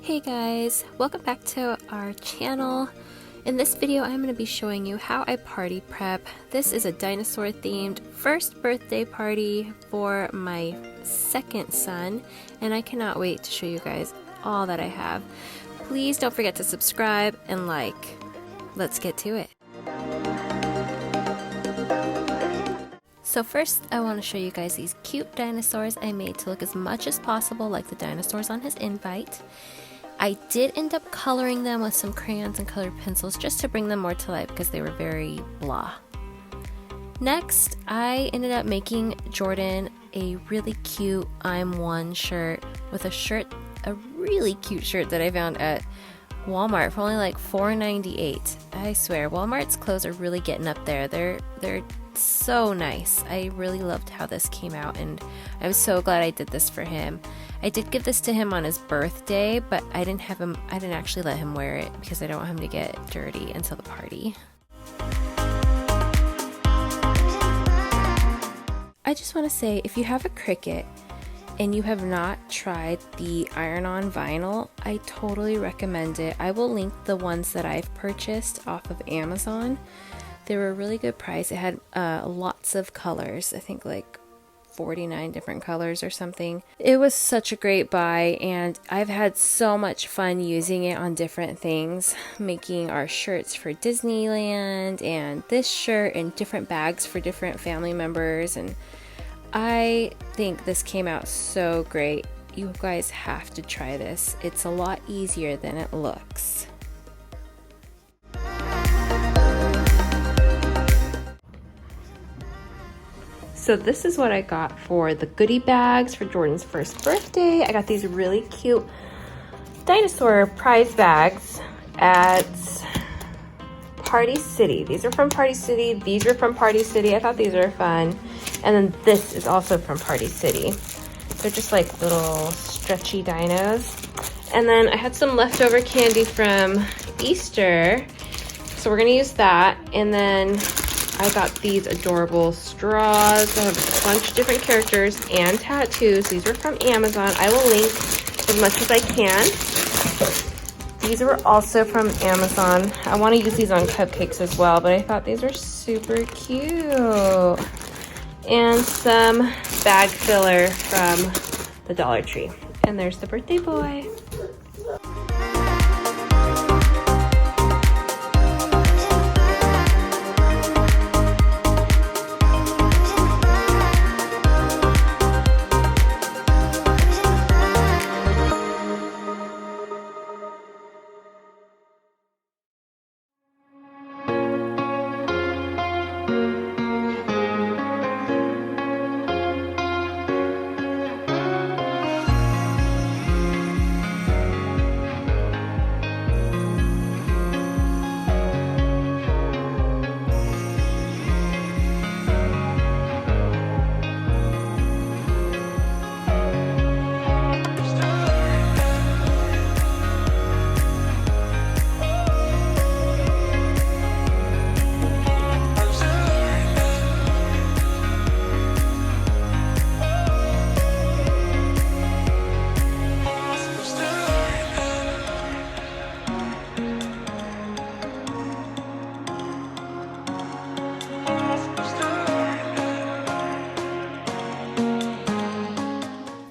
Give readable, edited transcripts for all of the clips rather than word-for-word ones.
Hey guys, welcome back to our channel. In this video I'm going to be showing you how I party prep. This is a dinosaur themed first birthday party for my second son, and I cannot wait to show you guys all that I have. Please don't forget to subscribe and like. Let's get to it. So first I want to show you guys these cute dinosaurs I made to look as much as possible like the dinosaurs on his invite. I did end up coloring them with some crayons and colored pencils just to bring them more to life because they were very blah. Next, I ended up making Jordan a really cute I'm One shirt with a really cute shirt that I found at Walmart for only like $4.98. I swear, Walmart's clothes are really getting up there. They're so nice. I really loved how this came out, and I'm so glad I did this for him. I did give this to him on his birthday, but I didn't actually let him wear it because I don't want him to get dirty until the party. I just want to say, if you have a Cricut and you have not tried the iron-on vinyl, I totally recommend it. I will link the ones that I've purchased off of Amazon. They were a really good price. It had lots of colors, I think like 49 different colors or something. It was such a great buy, and I've had so much fun using it on different things, making our shirts for Disneyland and this shirt and different bags for different family members, and I think this came out so great. You guys have to try this. It's a lot easier than it looks. So this is what I got for the goodie bags for Jordan's first birthday. I got these really cute dinosaur prize bags at Party City. These are from Party City. These are from Party City. I thought these were fun. And then this is also from Party City. They're just like little stretchy dinos. And then I had some leftover candy from Easter, so we're gonna use that. And then I got these adorable straws. I have a bunch of different characters and tattoos. These are from Amazon. I will link as much as I can. These were also from Amazon. I want to use these on cupcakes as well, but I thought these were super cute. And some bag filler from the Dollar Tree. And there's the birthday boy.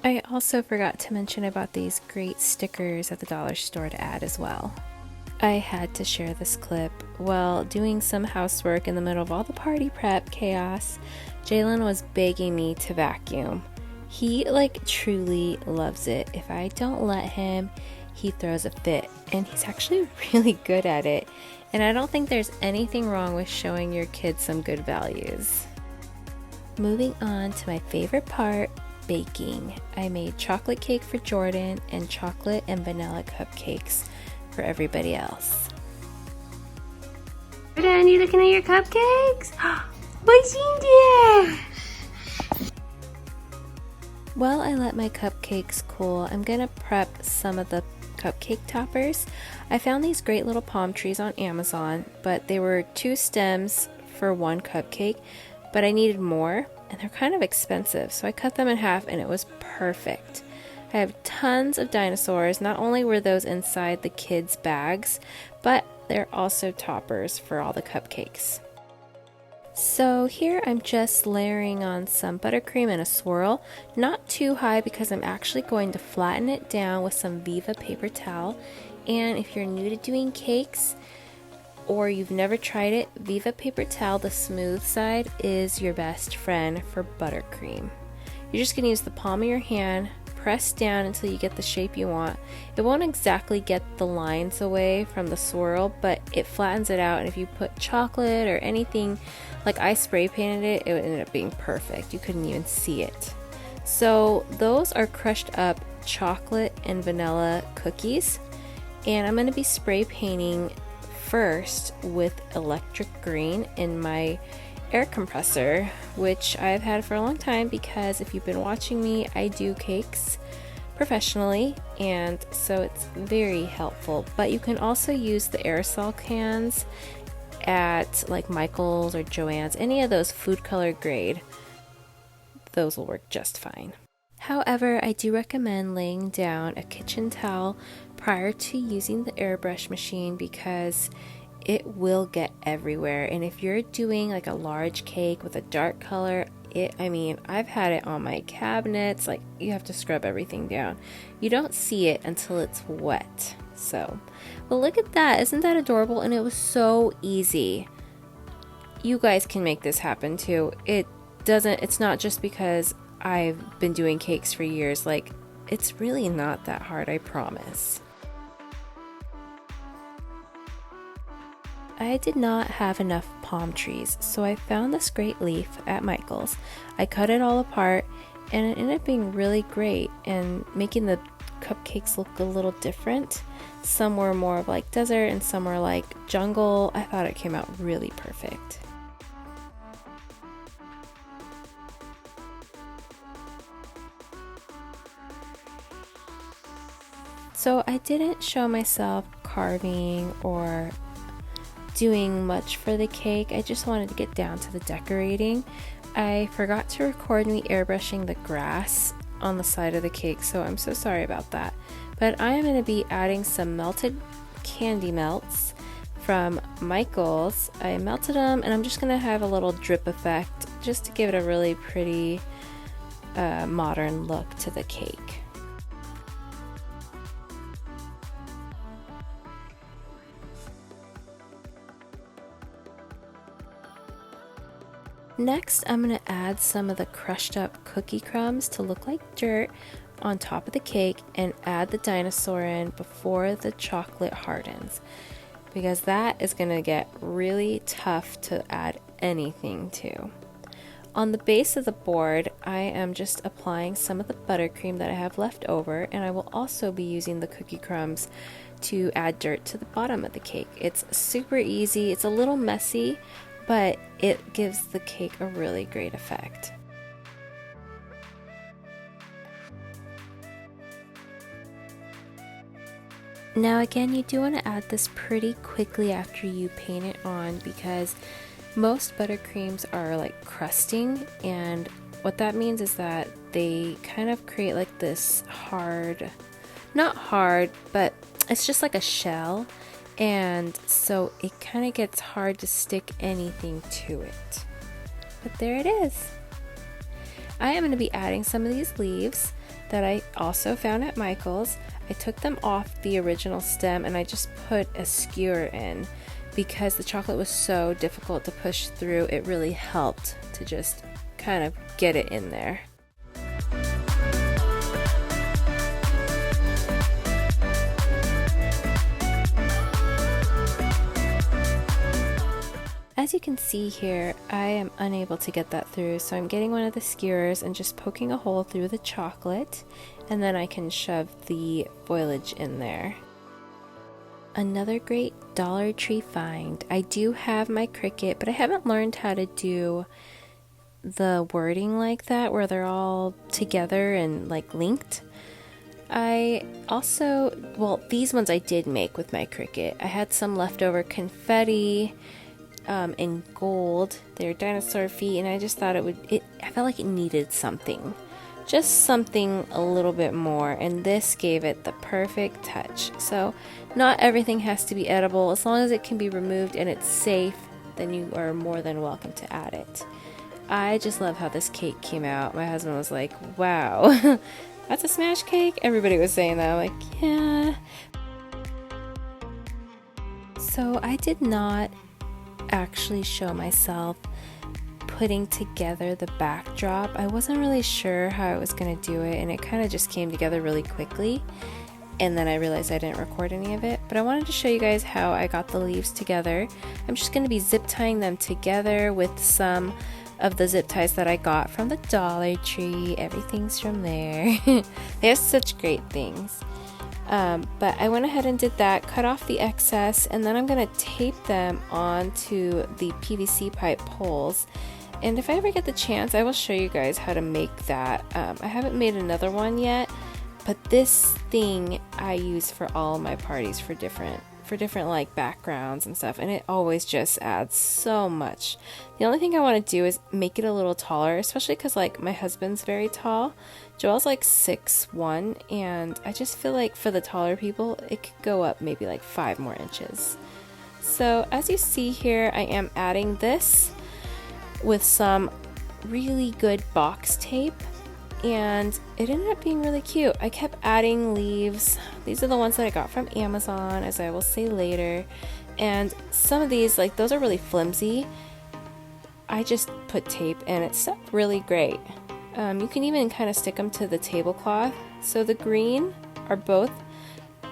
I also forgot to mention about these great stickers at the dollar store to add as well. I had to share this clip. While doing some housework in the middle of all the party prep chaos, Jalen was begging me to vacuum. He truly loves it. If I don't let him, he throws a fit, and he's actually really good at it. And I don't think there's anything wrong with showing your kids some good values. Moving on to my favorite part, baking. I made chocolate cake for Jordan and chocolate and vanilla cupcakes for everybody else. Jordan, you looking at your cupcakes? What's in there? While I let my cupcakes cool, I'm gonna prep some of the cupcake toppers. I found these great little palm trees on Amazon, but they were 2 stems for 1 cupcake, but I needed more, and they're kind of expensive, so I cut them in half and it was perfect. I have tons of dinosaurs. Not only were those inside the kids' bags, but they're also toppers for all the cupcakes. So here I'm just layering on some buttercream and a swirl, not too high because I'm actually going to flatten it down with some Viva paper towel. And if you're new to doing cakes or you've never tried it, Viva paper towel, the smooth side, is your best friend for buttercream. You're just going to use the palm of your hand, press down until you get the shape you want. It won't exactly get the lines away from the swirl, but it flattens it out, and if you put chocolate or anything, like I spray painted it, it would end up being perfect. You couldn't even see it. So those are crushed up chocolate and vanilla cookies, and I'm going to be spray painting first with electric green in my air compressor, which I've had for a long time because if you've been watching me, I do cakes professionally, and so it's very helpful. But you can also use the aerosol cans at like Michael's or Joann's, any of those food color grade. Those will work just fine. However, I do recommend laying down a kitchen towel prior to using the airbrush machine because it will get everywhere. And if you're doing like a large cake with a dark color, I've had it on my cabinets, like you have to scrub everything down. You don't see it until it's wet. So, but look at that. Isn't that adorable? And it was so easy. You guys can make this happen too. It's not just because I've been doing cakes for years. Like, it's really not that hard, I promise. I did not have enough palm trees, so I found this great leaf at Michael's. I cut it all apart, and it ended up being really great and making the cupcakes look a little different. Some were more of like desert and some were like jungle. I thought it came out really perfect. So I didn't show myself carving or doing much for the cake. I just wanted to get down to the decorating. I forgot to record me airbrushing the grass on the side of the cake, so I'm so sorry about that. But I am going to be adding some melted candy melts from Michael's. I melted them, and I'm just going to have a little drip effect just to give it a really pretty modern look to the cake. Next, I'm going to add some of the crushed up cookie crumbs to look like dirt on top of the cake and add the dinosaur in before the chocolate hardens, because that is going to get really tough to add anything to. On the base of the board, I am just applying some of the buttercream that I have left over, and I will also be using the cookie crumbs to add dirt to the bottom of the cake. It's super easy. It's a little messy, but it gives the cake a really great effect. Now again, you do want to add this pretty quickly after you paint it on, because most buttercreams are like crusting, and what that means is that they kind of create like this not hard, but it's just like a shell. And so it kind of gets hard to stick anything to it. But there it is. I am going to be adding some of these leaves that I also found at Michael's. I took them off the original stem and I just put a skewer in because the chocolate was so difficult to push through. It really helped to just kind of get it in there. As you can see here, I am unable to get that through, so I'm getting one of the skewers and just poking a hole through the chocolate, and then I can shove the foliage in there. Another great Dollar Tree find. I do have my Cricut, but I haven't learned how to do the wording like that, where they're all together and like linked. I also, these ones I did make with my Cricut. I had some leftover confetti in gold. They're dinosaur feet, and I just thought I felt like it needed something just something a little bit more, and this gave it the perfect touch. So not everything has to be edible. As long as it can be removed and it's safe, then you are more than welcome to add it. I just love how this cake came out. My husband was like, wow, that's a smash cake? Everybody was saying that. I'm like, yeah. So I did not actually show myself putting together the backdrop. I wasn't really sure how I was going to do it, and it kind of just came together really quickly, and then I realized I didn't record any of it. But I wanted to show you guys how I got the leaves together. I'm just going to be zip tying them together with some of the zip ties that I got from the Dollar Tree. Everything's from there. They have such great things. But I went ahead and did that, cut off the excess, and then I'm going to tape them onto the PVC pipe poles. And if I ever get the chance, I will show you guys how to make that. I haven't made another one yet, but this thing I use for all of my parties for different like backgrounds and stuff, and it always just adds so much. The only thing I want to do is make it a little taller, especially because like my husband's very tall. Joel's like 6'1", and I just feel like for the taller people it could go up maybe like 5 more inches. So as you see here, I am adding this with some really good box tape, and it ended up being really cute. I kept adding leaves. These are the ones that I got from Amazon, as I will say later, and some of these, like, those are really flimsy. I just put tape and it stuck really great. You can even kind of stick them to the tablecloth. So the green are both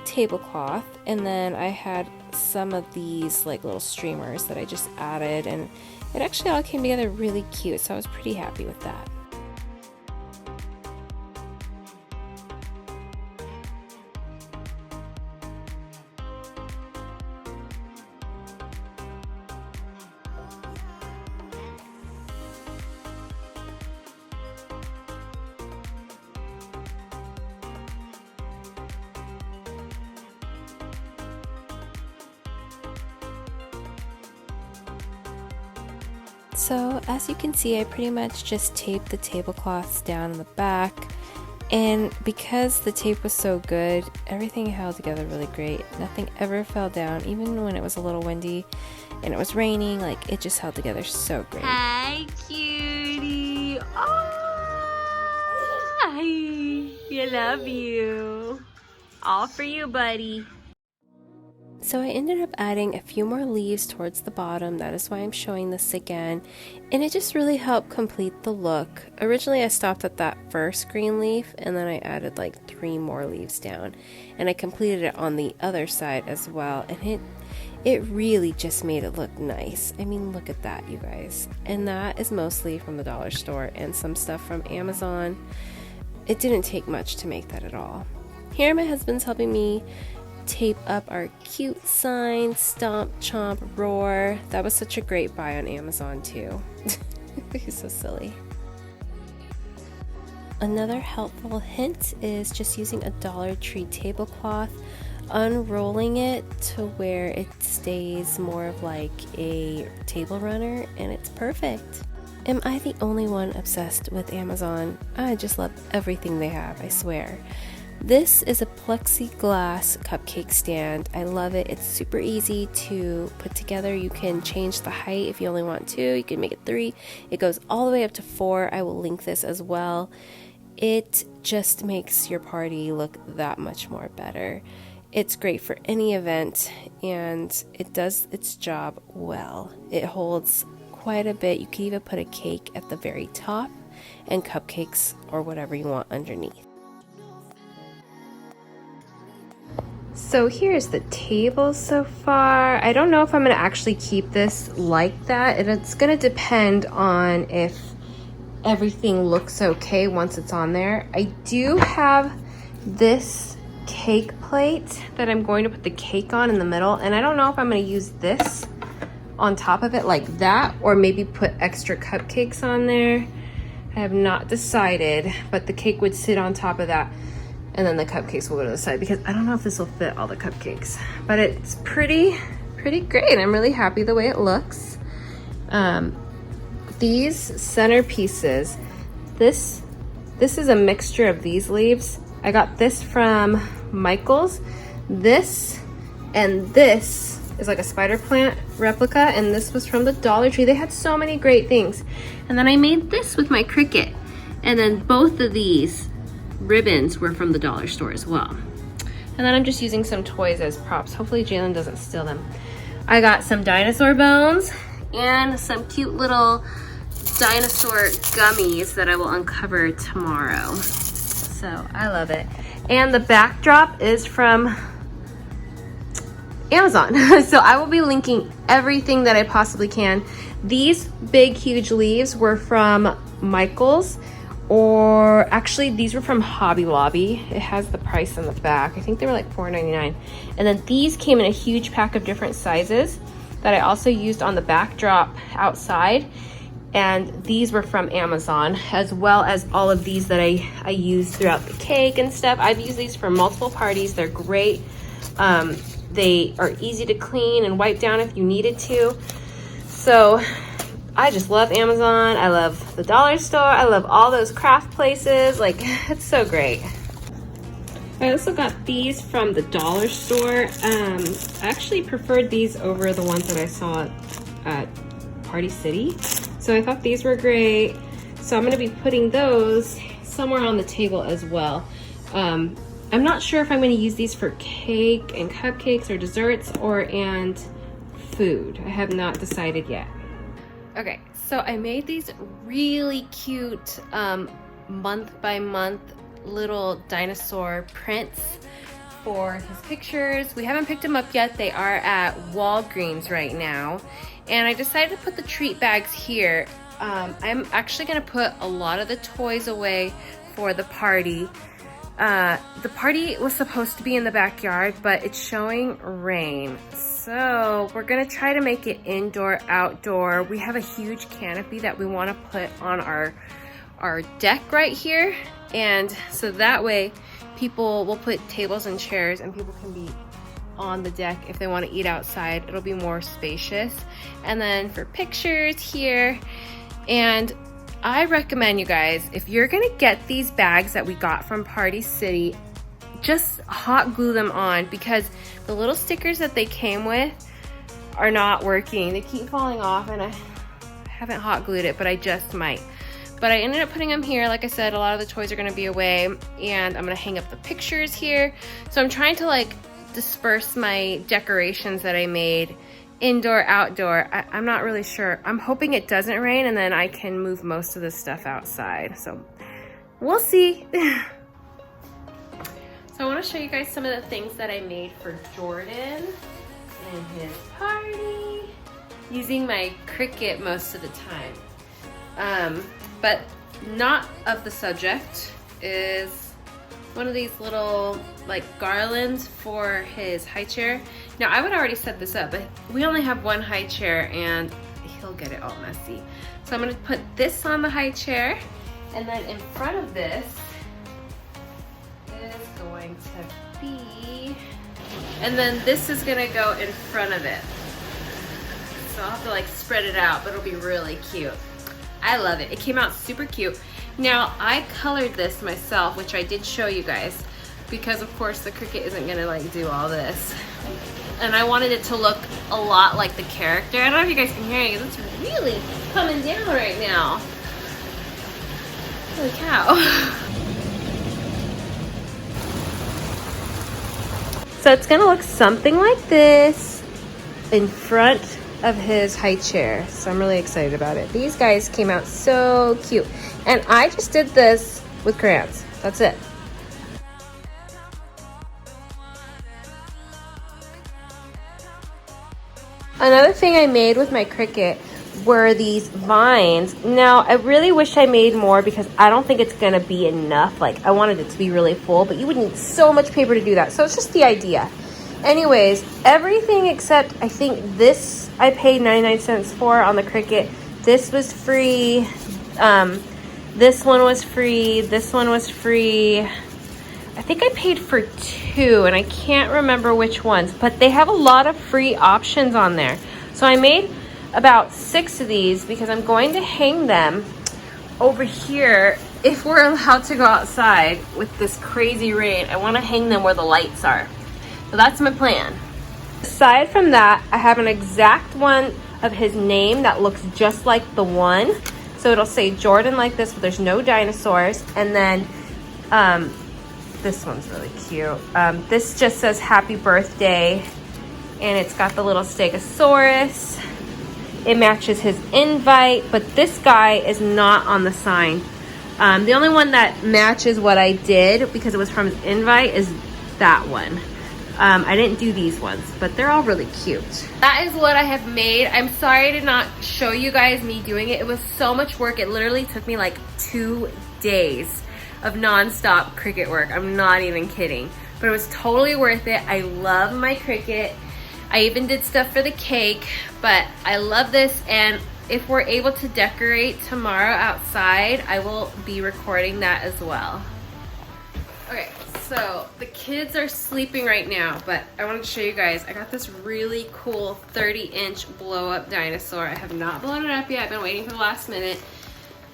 tablecloth, and then I had some of these like little streamers that I just added, and it actually all came together really cute, so I was pretty happy with that. So as you can see, I pretty much just taped the tablecloths down in the back, and because the tape was so good, everything held together really great. Nothing ever fell down, even when it was a little windy and it was raining. Like, it just held together so great. Hi, cutie. Oh, I love you. All for you, buddy. So I ended up adding a few more leaves towards the bottom. That is why I'm showing this again, and it just really helped complete the look. Originally I stopped at that first green leaf, and then I added like 3 more leaves down, and I completed it on the other side as well, and it really just made it look nice. I mean, look at that, you guys. And that is mostly from the dollar store and some stuff from Amazon. It didn't take much to make that at all. Here my husband's helping me tape up our cute sign, Stomp, Chomp, Roar. That was such a great buy on Amazon too. He's so silly. Another helpful hint is just using a Dollar Tree tablecloth, unrolling it to where it stays more of like a table runner, and it's perfect. Am I the only one obsessed with Amazon? I just love everything they have, I swear. This is a plexiglass cupcake stand. I love it. It's super easy to put together. You can change the height if you only want to. You can make it 3. It goes all the way up to 4. I will link this as well. It just makes your party look that much more better. It's great for any event, and it does its job well. It holds quite a bit. You can even put a cake at the very top and cupcakes or whatever you want underneath. So here's the table so far. I don't know if I'm going to actually keep this like that. It's going to depend on if everything looks okay once it's on there. I do have this cake plate that I'm going to put the cake on in the middle, and I don't know if I'm going to use this on top of it like that, or maybe put extra cupcakes on there. I have not decided, but the cake would sit on top of that, and then the cupcakes will go to the side, because I don't know if this will fit all the cupcakes, but it's pretty great. I'm really happy the way it looks. These centerpieces, this This is a mixture of these leaves. I got this from Michael's. This and this is like a spider plant replica, and this was from the Dollar Tree. They had so many great things. And then I made this with my Cricut. And then both of these ribbons were from the dollar store as well. And then I'm just using some toys as props. Hopefully Jalen doesn't steal them. I got some dinosaur bones and some cute little dinosaur gummies that I will uncover tomorrow. So I love it. And the backdrop is from Amazon. So I will be linking everything that I possibly can. These big, huge leaves were from Michael's, or actually these were from Hobby Lobby. It has the price on the back. I think they were like $4.99. And then these came in a huge pack of different sizes that I also used on the backdrop outside. And these were from Amazon, as well as all of these that I used throughout the cake and stuff. I've used these for multiple parties. They're great. They are easy to clean and wipe down if you needed to. So I just love Amazon. I love the dollar store. I love all those craft places. Like, it's so great. I also got these from the dollar store. I actually preferred these over the ones that I saw at Party City. So I thought these were great. So I'm gonna be putting those somewhere on the table as well. I'm not sure if I'm gonna use these for cake and cupcakes or desserts and food. I have not decided yet. Okay, so I made these really cute month by month little dinosaur prints for his pictures. We haven't picked them up yet. They are at Walgreens right now. And I decided to put the treat bags here. I'm actually gonna put a lot of the toys away for the party. The party was supposed to be in the backyard, but it's showing rain. So we're gonna try to make it indoor, outdoor. We have a huge canopy that we wanna put on our deck right here. And so that way people will put tables and chairs and people can be on the deck if they wanna eat outside. It'll be more spacious. And then for pictures here, and I recommend you guys, if you're gonna get these bags that we got from Party City, just hot glue them on, because the little stickers that they came with are not working. They keep falling off, and I haven't hot glued it, but I just might. But I ended up putting them here. Like I said, a lot of the toys are gonna be away, and I'm gonna hang up the pictures here. So I'm trying to like disperse my decorations that I made indoor, outdoor. I'm not really sure. I'm hoping it doesn't rain and then I can move most of this stuff outside. So we'll see. So I want to show you guys some of the things that I made for Jordan and his party using my Cricut most of the time. But not of the subject is one of these little like garlands for his high chair. Now I would already set this up, but we only have one high chair and he'll get it all messy. So I'm gonna put this on the high chair, and then in front of this is going to be, and then this is gonna go in front of it. So I'll have to like spread it out, but it'll be really cute. I love it. It came out super cute. Now I colored this myself, which I did show you guys, because of course the Cricut isn't gonna like do all this. And I wanted it to look a lot like the character. I don't know if you guys can hear it, because it's really coming down right now. Holy cow. So it's gonna look something like this in front of his high chair. So I'm really excited about it. These guys came out so cute. And I just did this with crayons. That's it. Another thing I made with my Cricut were these vines. Now, I really wish I made more because I don't think it's gonna be enough. Like, I wanted it to be really full, but you would need so much paper to do that. So it's just the idea. Anyways, everything except, I think this I paid 99 cents for on the Cricut. This was free. This one was free. This one was free. I think I paid for 2 and I can't remember which ones, but they have a lot of free options on there. So I made about 6 of these because I'm going to hang them over here if we're allowed to go outside with this crazy rain, I want to hang them where the lights are. So that's my plan. Aside from that, I have an exact one of his name that looks just like the one. So it'll say Jordan like this, but there's no dinosaurs. And then this one's really cute. This just says happy birthday, and it's got the little Stegosaurus. It matches his invite, but this guy is not on the sign. The only one that matches what I did, because it was from his invite, is that one. I didn't do these ones, but they're all really cute. That is what I have made. I'm sorry I did not show you guys me doing it. It was so much work. It literally took me like 2 days of non-stop Cricut work. I'm not even kidding. But it was totally worth it. I love my Cricut. I even did stuff for the cake, but I love this. And if we're able to decorate tomorrow outside, I will be recording that as well. Okay, so the kids are sleeping right now, but I wanted to show you guys. I got this really cool 30-inch blow-up dinosaur. I have not blown it up yet. I've been waiting for the last minute.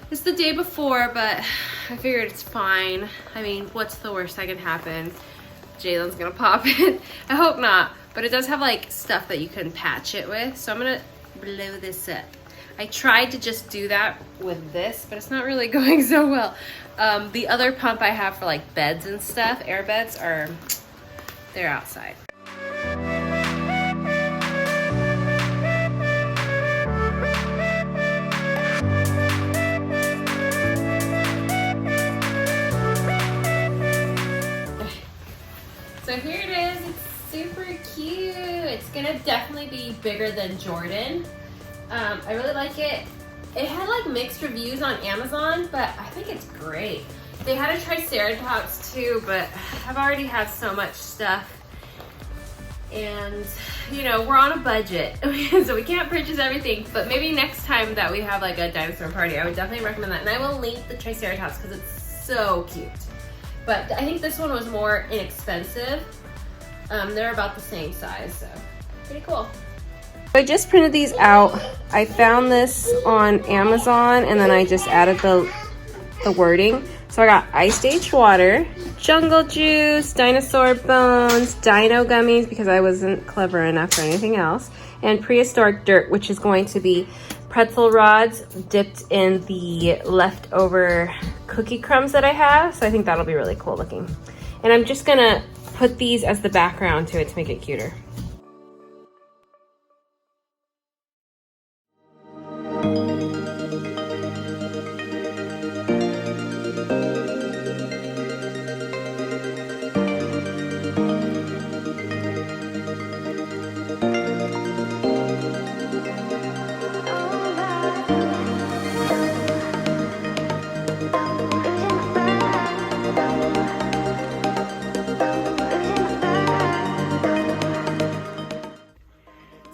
It's the day before, but I figured it's fine. I mean, what's the worst that can happen? Jalen's gonna pop it. I hope not, but it does have like stuff that you can patch it with. So I'm gonna blow this up. I tried to just do that with this, but it's not really going so well. The other pump I have for like beds and stuff, air beds, they're outside. So here it is. It's super cute. It's gonna definitely be bigger than Jordan. I really like it. It had like mixed reviews on Amazon, but I think it's great. They had a Triceratops too, but I've already had so much stuff. And you know, we're on a budget, so we can't purchase everything, but maybe next time that we have like a dinosaur party, I would definitely recommend that. And I will link the Triceratops because it's so cute. But I think this one was more inexpensive. They're about the same size, so pretty cool. I just printed these out. I found this on Amazon, and then I just added the wording. So I got Ice Age water, jungle juice, dinosaur bones, dino gummies, because I wasn't clever enough for anything else, and prehistoric dirt, which is going to be pretzel rods dipped in the leftover cookie crumbs that I have. So I think that'll be really cool looking. And I'm just gonna put these as the background to it to make it cuter.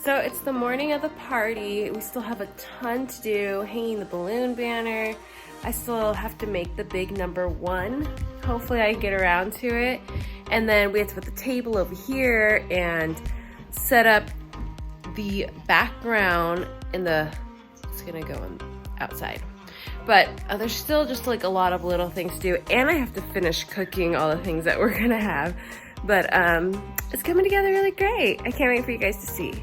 So it's the morning of the party. We still have a ton to do, hanging the balloon banner. I still have to make the big number 1. Hopefully I can get around to it. And then we have to put the table over here and set up the background in the, it's gonna go on outside. But there's still just like a lot of little things to do. And I have to finish cooking all the things that we're gonna have. But it's coming together really great. I can't wait for you guys to see.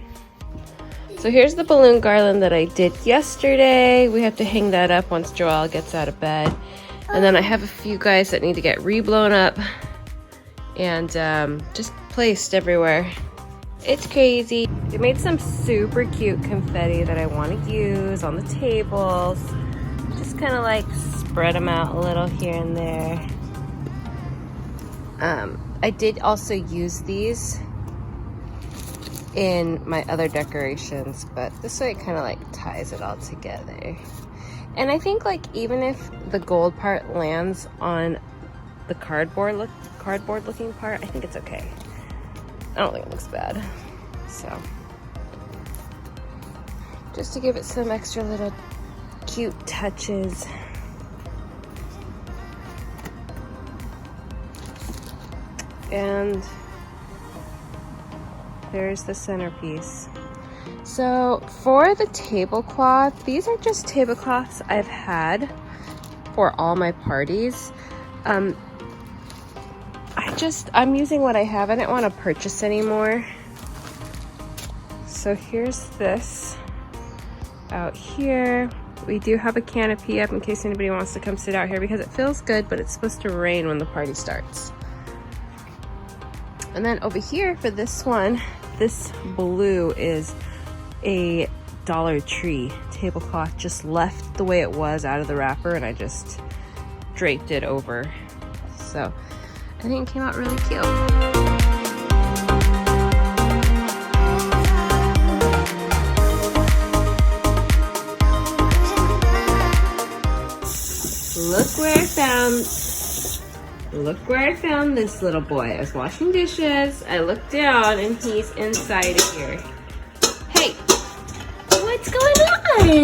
So here's the balloon garland that I did yesterday. We have to hang that up once Joelle gets out of bed. And then I have a few guys that need to get re-blown up and just placed everywhere. It's crazy. I made some super cute confetti that I want to use on the tables. Just kind of like spread them out a little here and there. I did also use these in my other decorations, but this way it kind of like ties it all together. And I think like even if the gold part lands on the cardboard looking part, I think it's okay. I don't think it looks bad. So just to give it some extra little cute touches. And there's the centerpiece. So for the tablecloth, these are just tablecloths I've had. for all my parties. I'm using what I have. I didn't want to purchase anymore. So here's this out here. We do have a canopy up in case anybody wants to come sit out here because it feels good, but it's supposed to rain when the party starts. And then over here for this one, this blue is a Dollar Tree tablecloth, just left the way it was out of the wrapper, and I just draped it over. So I think it came out really cute. Look where I found this little boy. I was washing dishes. I looked down and he's inside of here. Hey, what's going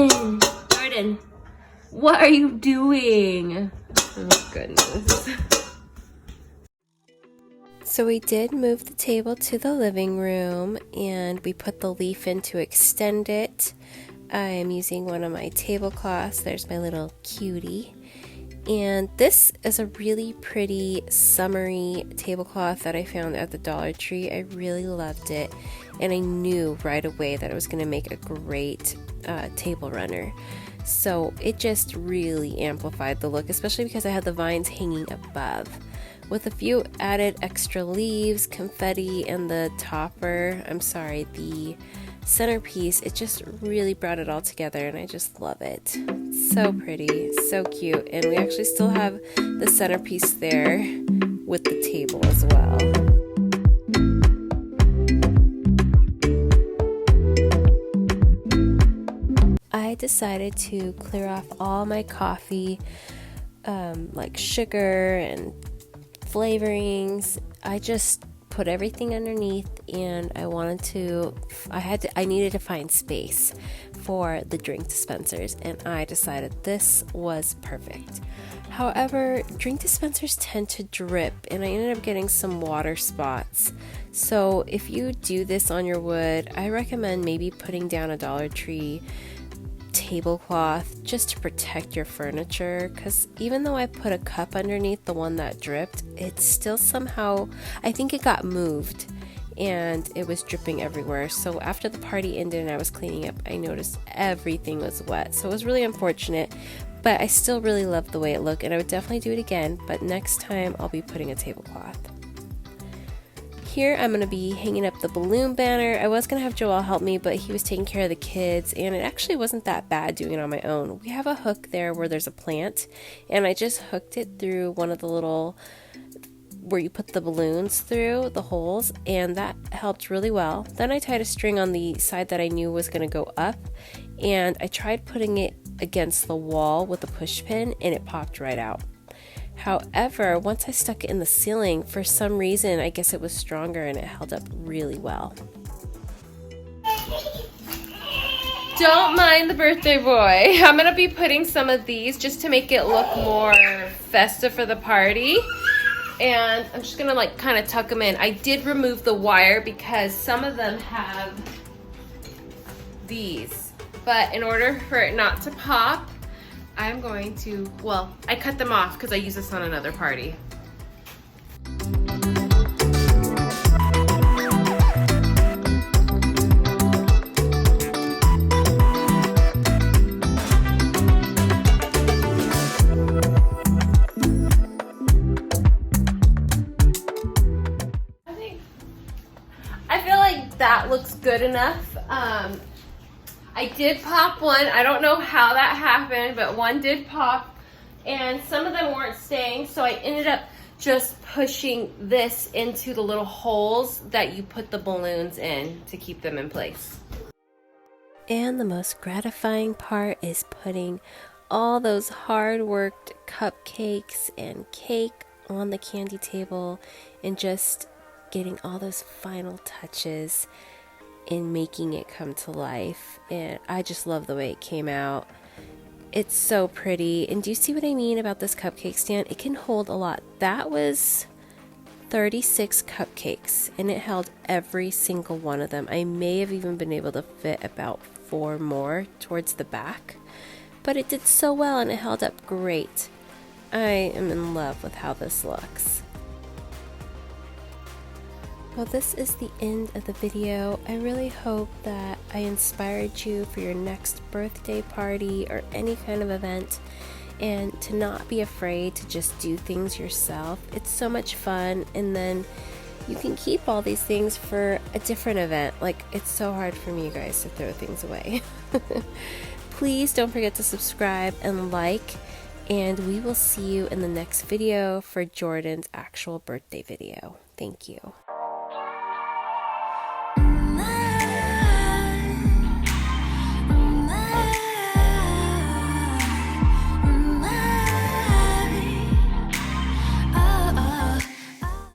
on? Jordan, what are you doing? Oh goodness. So we did move the table to the living room and we put the leaf in to extend it. I am using one of my tablecloths. There's my little cutie. And this is a really pretty summery tablecloth that I found at the Dollar Tree. I really loved it, and I knew right away that it was going to make a great table runner. So it just really amplified the look, especially because I had the vines hanging above. With a few added extra leaves, confetti, and the centerpiece, it just really brought it all together, and I just love it. So pretty, so cute, and we actually still have the centerpiece there with the table as well. I decided to clear off all my coffee, like sugar and flavorings. I just put everything underneath, and I needed to find space for the drink dispensers, and I decided this was perfect. However, drink dispensers tend to drip, and I ended up getting some water spots. So if you do this on your wood, I recommend maybe putting down a Dollar Tree tablecloth just to protect your furniture, because even though I put a cup underneath the one that dripped, it still somehow, I think it got moved and it was dripping everywhere. So after the party ended and I was cleaning up, I noticed everything was wet. So it was really unfortunate, but I still really loved the way it looked, and I would definitely do it again, but next time I'll be putting a tablecloth. Here I'm going to be hanging up the balloon banner. I was going to have Joel help me, but he was taking care of the kids, and it actually wasn't that bad doing it on my own. We have a hook there where there's a plant, and I just hooked it through one of the little, where you put the balloons through the holes, and that helped really well. Then I tied a string on the side that I knew was going to go up, and I tried putting it against the wall with a push pin, and it popped right out. However, once I stuck it in the ceiling, for some reason, I guess it was stronger and it held up really well. Don't mind the birthday boy. I'm going to be putting some of these just to make it look more festive for the party. And I'm just going to kind of tuck them in. I did remove the wire because some of them have these. But in order for it not to pop, I'm going to, I cut them off because I use this on another party. I feel like that looks good enough. I did pop one. I don't know how that happened, but one did pop, and some of them weren't staying, so I ended up just pushing this into the little holes that you put the balloons in to keep them in place. And the most gratifying part is putting all those hard-worked cupcakes and cake on the candy table and just getting all those final touches in making it come to life. And I just love the way it came out. It's so pretty. And do you see what I mean about this cupcake stand? It can hold a lot. That was 36 cupcakes, and it held every single one of them. I may have even been able to fit about 4 more towards the back, but it did so well and it held up great. I am in love with how this looks. Well, this is the end of the video. I really hope that I inspired you for your next birthday party or any kind of event, and to not be afraid to just do things yourself. It's so much fun, and then you can keep all these things for a different event. Like, it's so hard for me, you guys, to throw things away. Please don't forget to subscribe and like, and we will see you in the next video for Jordan's actual birthday video. Thank you.